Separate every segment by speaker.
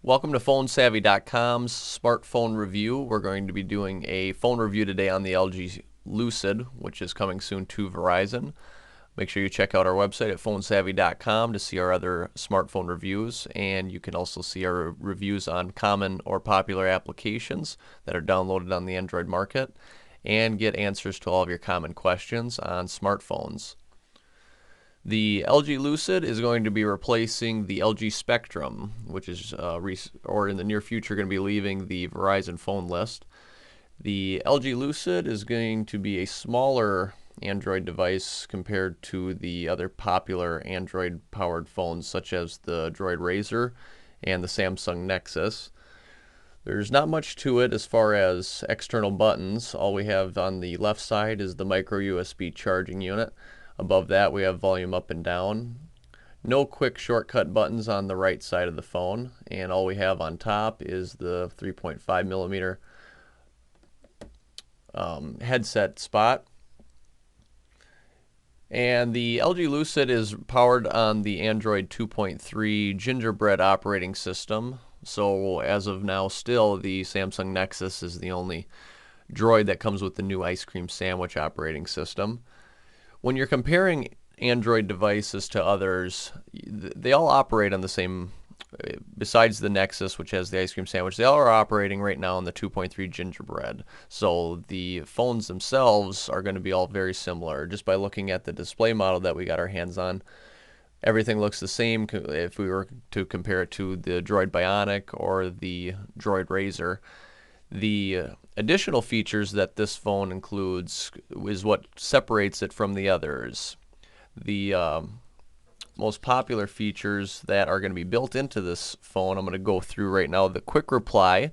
Speaker 1: Welcome to PhoneSavvy.com's smartphone review. We're going to be doing a phone review today on the LG LUCID, which is coming soon to Verizon. Make sure you check out our website at PhoneSavvy.com to see our other smartphone reviews, and you can also see our reviews on common or popular applications that are downloaded on the Android market, and get answers to all of your common questions on smartphones. The LG Lucid is going to be replacing the LG Spectrum, which is, or in the near future, going to be leaving the Verizon phone list. The LG Lucid is going to be a smaller Android device compared to the other popular Android-powered phones, such as the Droid Razr and the Samsung Nexus. There's not much to it as far as external buttons. All we have on the left side is the micro USB charging unit. Above that we have volume up and down. No quick shortcut buttons on the right side of the phone, and all we have on top is the 3.5 millimeter headset spot. And the LG Lucid is powered on the Android 2.3 Gingerbread operating system. So as of now, still the Samsung Nexus is the only Droid that comes with the new ice cream sandwich operating system. When you're comparing Android devices to others, they all operate on the same, besides the Nexus, which has the ice cream sandwich, they all are operating right now on the 2.3 Gingerbread. So the phones themselves are going to be all very similar. Just by looking at the display model that we got our hands on, everything looks the same if we were to compare it to the Droid Bionic or the Droid Razr. The additional features that this phone includes is what separates it from the others. The most popular features that are going to be built into this phone, I'm going to go through right now. The quick reply,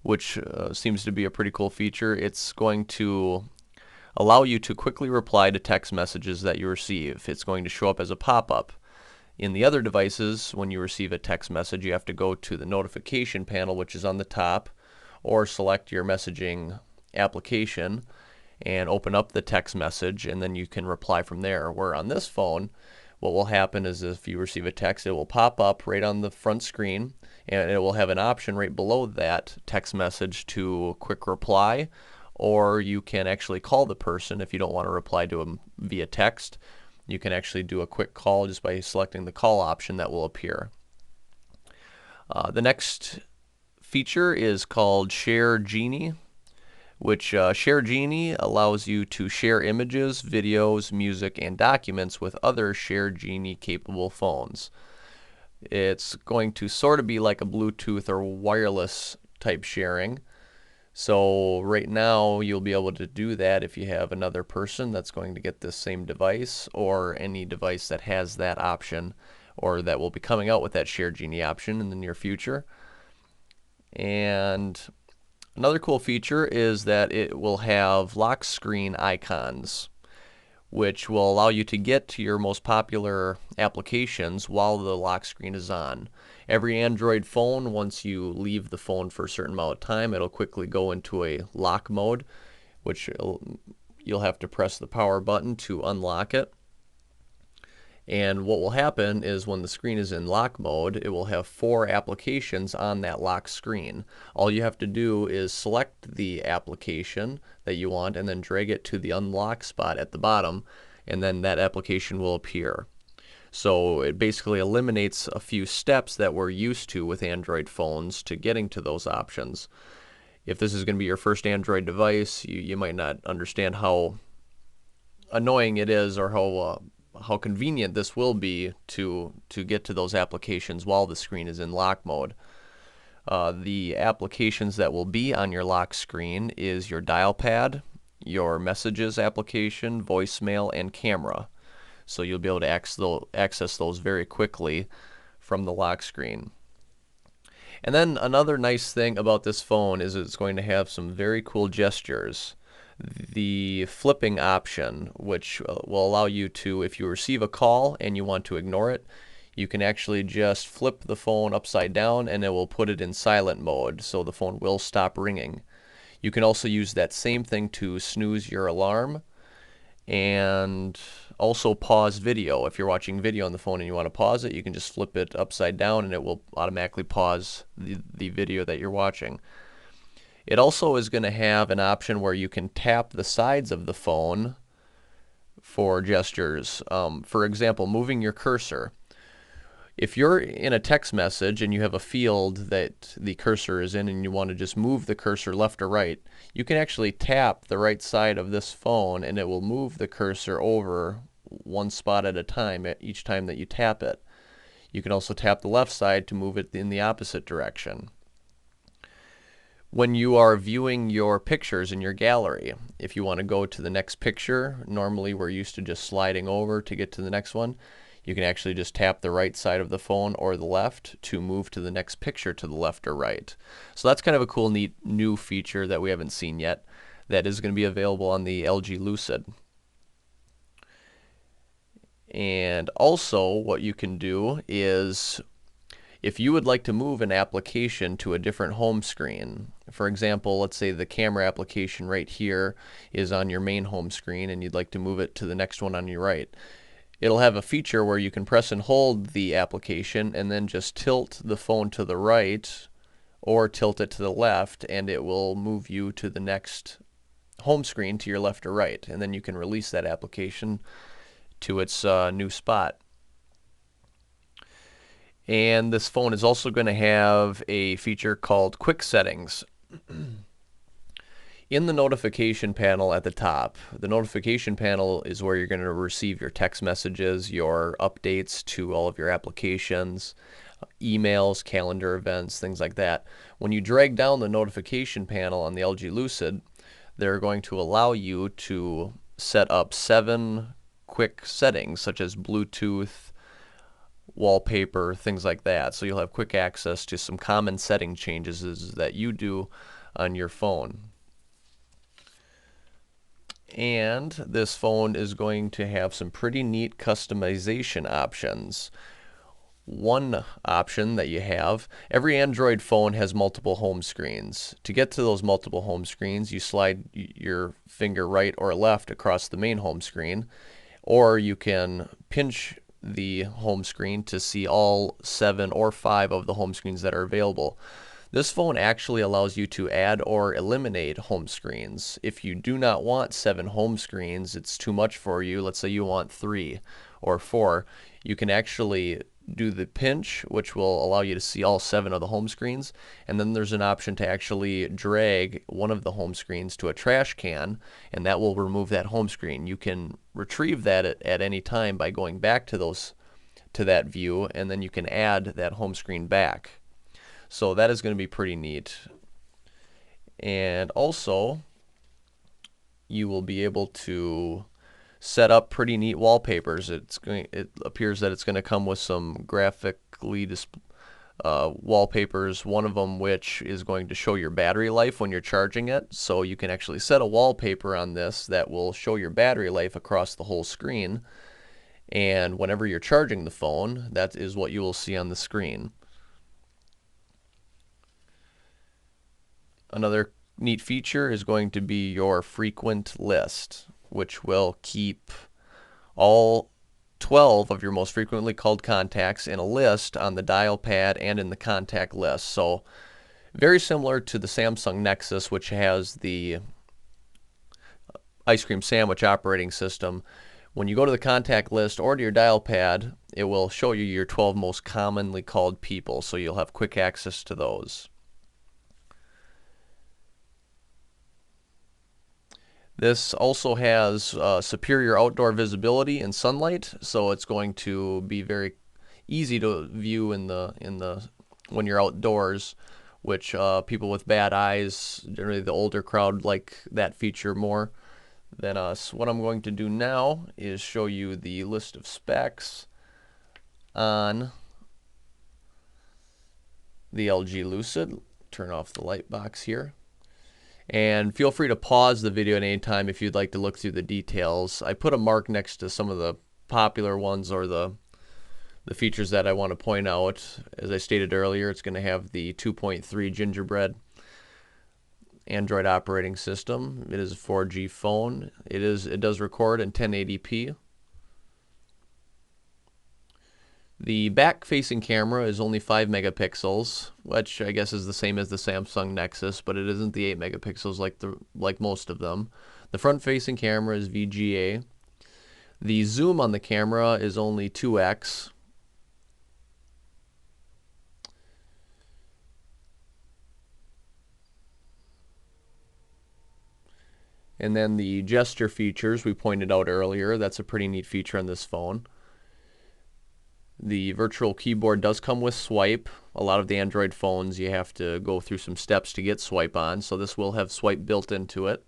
Speaker 1: which seems to be a pretty cool feature. It's going to allow you to quickly reply to text messages that you receive. It's going to show up as a pop-up. In the other devices, when you receive a text message, you have to go to the notification panel, which is on the top, or select your messaging application and open up the text message, and then you can reply from there. Where on this phone, what will happen is if you receive a text, it will pop up right on the front screen, and it will have an option right below that text message to quick reply, or you can actually call the person if you don't want to reply to them via text. You can actually do a quick call just by selecting the call option that will appear. The next feature is called Share Genie, which Share Genie allows you to share images, videos, music, and documents with other Share Genie capable phones. It's going to sort of be like a Bluetooth or wireless type sharing. So right now you'll be able to do that if you have another person that's going to get this same device, or any device that has that option, or that will be coming out with that Share Genie option in the near future. And another cool feature is that it will have lock screen icons, which will allow you to get to your most popular applications while the lock screen is on. Every Android phone, once you leave the phone for a certain amount of time, it'll quickly go into a lock mode, which you'll have to press the power button to unlock it. And what will happen is when the screen is in lock mode, it will have 4 applications on that lock screen. All you have to do is select the application that you want and then drag it to the unlock spot at the bottom, and then that application will appear. So it basically eliminates a few steps that we're used to with Android phones to getting to those options. If this is going to be your first Android device, you might not understand how annoying it is, or how convenient this will be to get to those applications while the screen is in lock mode. The applications that will be on your lock screen is your dial pad, your messages application, voicemail, and camera. So you'll be able to access those very quickly from the lock screen. And then another nice thing about this phone is it's going to have some very cool gestures. The flipping option, which will allow you to, if you receive a call and you want to ignore it, you can actually just flip the phone upside down and it will put it in silent mode, so the phone will stop ringing. You can also use that same thing to snooze your alarm, and also pause video. If you're watching video on the phone and you want to pause it, you can just flip it upside down and it will automatically pause the video that you're watching. It also is going to have an option where you can tap the sides of the phone for gestures. For example, moving your cursor. If you're in a text message and you have a field that the cursor is in and you want to just move the cursor left or right, you can actually tap the right side of this phone and it will move the cursor over one spot at a time each time that you tap it. You can also tap the left side to move it in the opposite direction. When you are viewing your pictures in your gallery, if you want to go to the next picture, normally we're used to just sliding over to get to the next one. You can actually just tap the right side of the phone or the left to move to the next picture to the left or right. So that's kind of a cool, neat new feature that we haven't seen yet that is going to be available on the LG Lucid. And also what you can do is, if you would like to move an application to a different home screen, for example, let's say the camera application right here is on your main home screen and you'd like to move it to the next one on your right. It'll have a feature where you can press and hold the application and then just tilt the phone to the right or tilt it to the left, and it will move you to the next home screen to your left or right, and then you can release that application to its new spot. And this phone is also going to have a feature called Quick Settings. In the notification panel at the top, the notification panel is where you're going to receive your text messages, your updates to all of your applications, emails, calendar events, things like that. When you drag down the notification panel on the LG Lucid, they're going to allow you to set up 7 quick settings such as Bluetooth, wallpaper, things like that. So you'll have quick access to some common setting changes that you do on your phone. And this phone is going to have some pretty neat customization options. One option that you have, every Android phone has multiple home screens. To get to those multiple home screens, you slide your finger right or left across the main home screen, or you can pinch the home screen to see all 7 or 5 of the home screens that are available. This phone actually allows you to add or eliminate home screens. If you do not want 7 home screens, it's too much for you, let's say you want 3 or 4, you can actually do the pinch, which will allow you to see all 7 of the home screens, and then there's an option to actually drag one of the home screens to a trash can, and that will remove that home screen. You can retrieve that at any time by going back to that view, and then you can add that home screen back. So that is going to be pretty neat. And also, you will be able to set up pretty neat wallpapers. It appears that it's going to come with some graphically wallpapers, one of them which is going to show your battery life when you're charging it. So you can actually set a wallpaper on this that will show your battery life across the whole screen. And whenever you're charging the phone, that is what you will see on the screen. Another neat feature is going to be your frequent list, which will keep all 12 of your most frequently called contacts in a list on the dial pad and in the contact list. So very similar to the Samsung Nexus, which has the ice cream sandwich operating system. When you go to the contact list or to your dial pad, it will show you your 12 most commonly called people, so you'll have quick access to those. This also has superior outdoor visibility in sunlight, so it's going to be very easy to view when you're outdoors, which people with bad eyes, generally the older crowd, like that feature more than us. What I'm going to do now is show you the list of specs on the LG Lucid. Turn off the light box here. And feel free to pause the video at any time if you'd like to look through the details. I put a mark next to some of the popular ones or the features that I want to point out. As I stated earlier, it's going to have the 2.3 Gingerbread Android operating system. It is a 4G phone. It does record in 1080p. The back-facing camera is only 5 megapixels, which I guess is the same as the Samsung Nexus, but it isn't the 8 megapixels like most of them. The front-facing camera is VGA. The zoom on the camera is only 2x. And then the gesture features we pointed out earlier, that's a pretty neat feature on this phone. The virtual keyboard does come with swipe. A lot of the Android phones you have to go through some steps to get swipe on, so this will have swipe built into it.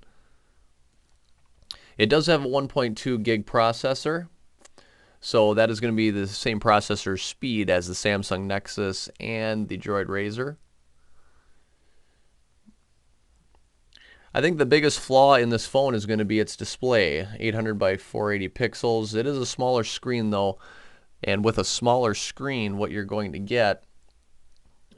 Speaker 1: It does have a 1.2 gig processor, so that is going to be the same processor speed as the Samsung Nexus and the Droid Razr. I think the biggest flaw in this phone is going to be its display, 800 by 480 pixels. It is a smaller screen though, and with a smaller screen what you're going to get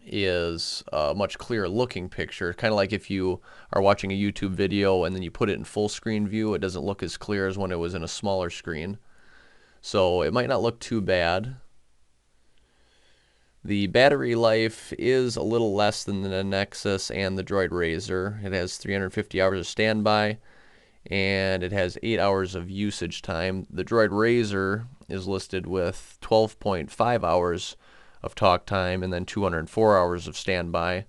Speaker 1: is a much clearer looking picture. Kind of like if you are watching a YouTube video and then you put it in full screen view, it doesn't look as clear as when it was in a smaller screen. So it might not look too bad. The battery life is a little less than the Nexus and the Droid Razr. It has 350 hours of standby and it has 8 hours of usage time. The Droid Razr is listed with 12.5 hours of talk time and then 204 hours of standby.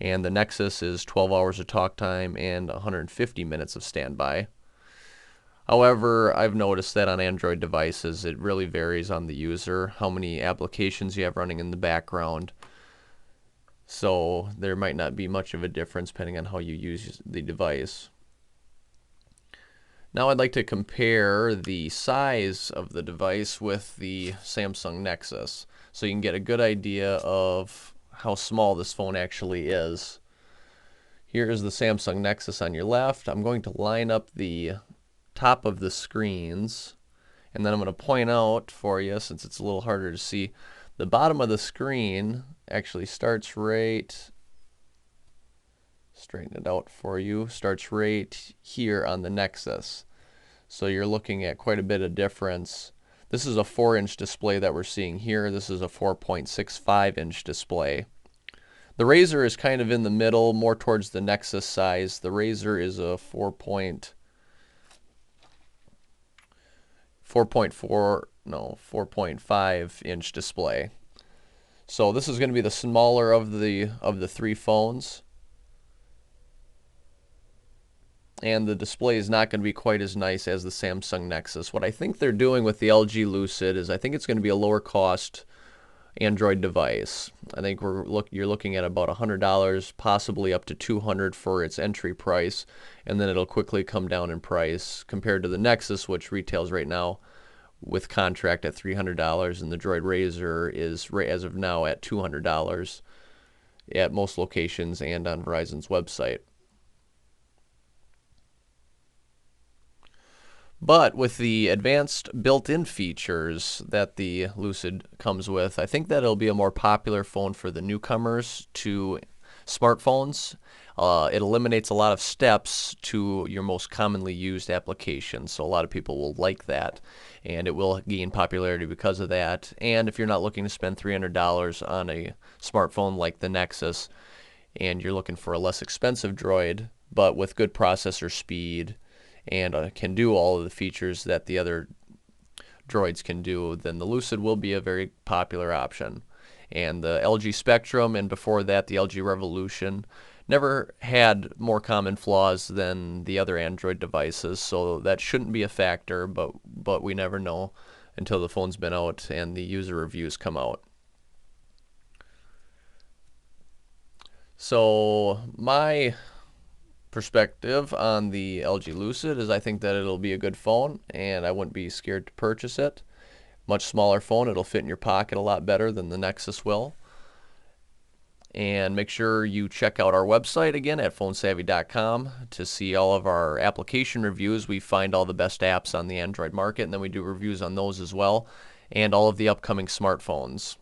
Speaker 1: And the Nexus is 12 hours of talk time and 150 minutes of standby. However, I've noticed that on Android devices it really varies on the user, how many applications you have running in the background. So there might not be much of a difference depending on how you use the device. Now I'd like to compare the size of the device with the Samsung Nexus so you can get a good idea of how small this phone actually is. Here is the Samsung Nexus on your left. I'm going to line up the top of the screens and then I'm going to point out for you, since it's a little harder to see, the bottom of the screen actually starts right, straighten it out for you, starts right here on the Nexus. So you're looking at quite a bit of difference. This is a 4-inch display that we're seeing here. This is a 4.65-inch display. The Razr is kind of in the middle, more towards the Nexus size. The Razr is a 4.5-inch display. So this is going to be the smaller of the three phones. And the display is not going to be quite as nice as the Samsung Nexus. What I think they're doing with the LG Lucid is I think it's going to be a lower cost Android device. I think you're looking at about $100, possibly up to $200 for its entry price, and then it'll quickly come down in price compared to the Nexus, which retails right now with contract at $300, and the Droid Razr is as of now at $200 at most locations and on Verizon's website. But with the advanced built-in features that the Lucid comes with, I think that it'll be a more popular phone for the newcomers to smartphones. It eliminates a lot of steps to your most commonly used applications, so a lot of people will like that, and it will gain popularity because of that. And if you're not looking to spend $300 on a smartphone like the Nexus, and you're looking for a less expensive Droid, but with good processor speed, and can do all of the features that the other Droids can do, then the Lucid will be a very popular option. And the LG Spectrum, and before that the LG Revolution, never had more common flaws than the other Android devices, so that shouldn't be a factor, but we never know until the phone's been out and the user reviews come out. So my perspective on the LG Lucid is I think that it'll be a good phone and I wouldn't be scared to purchase it. Much smaller phone, it'll fit in your pocket a lot better than the Nexus will. And make sure you check out our website again at phonesavvy.com to see all of our application reviews. We find all the best apps on the Android market, and then we do reviews on those as well, and all of the upcoming smartphones.